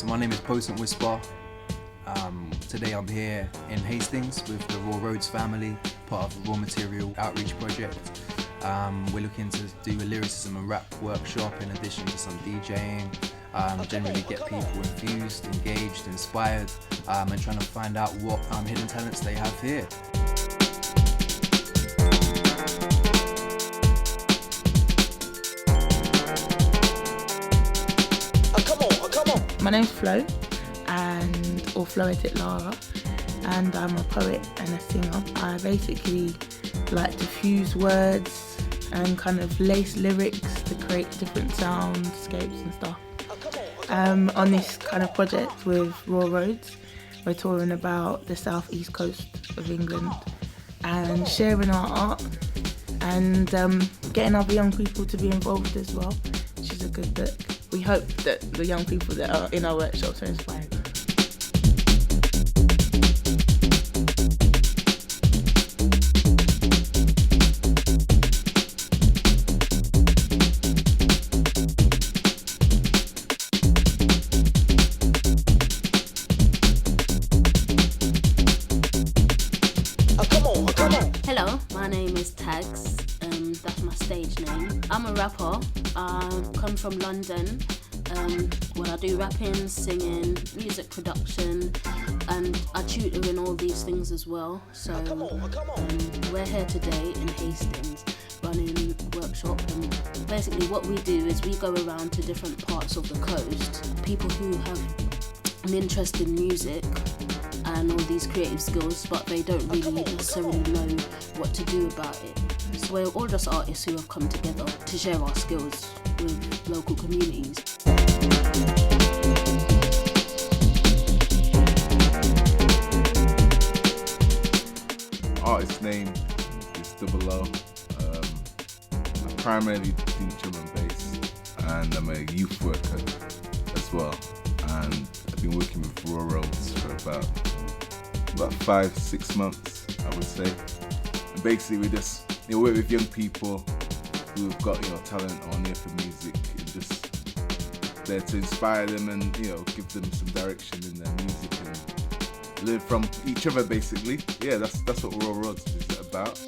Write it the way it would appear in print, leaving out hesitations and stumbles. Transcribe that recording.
So my name is Potent Whisper. Today I'm here in Hastings with the Raw Roads family, part of the Raw Material Outreach Project. We're looking to do a lyricism and rap workshop in addition to some DJing. Generally get people infused, engaged, inspired, and trying to find out what hidden talents they have here. My name's Flo, or Floetic Lara, and I'm a poet and a singer. I basically like to fuse words and kind of lace lyrics to create different soundscapes and stuff. On this kind of project with Raw Roads, we're touring about the southeast coast of England and sharing our art and getting other young people to be involved as well, which is a good look. We hope that the young people that are in our workshops are inspired. Hello, my name is Tags. That's my stage name. I'm a rapper. I come from London. I do rapping, singing, music production, and I tutor in all these things as well. So we're here today in Hastings running a workshop, and basically what we do is we go around to different parts of the coast, people who have an interest in music and all these creative skills, but they don't really necessarily know what to do about it. So we're all just artists who have come together to share our skills with local communities. Artist name is Double O. I primarily do drum and bass, and I'm a youth worker as well. And I've been working with Raw Roads for about 5-6 months, I would say. And basically we just work with young people who've got talent or ear for music, and just there to inspire them and give them some direction in their music and learn from each other basically. Yeah, that's what Raw Roads is about.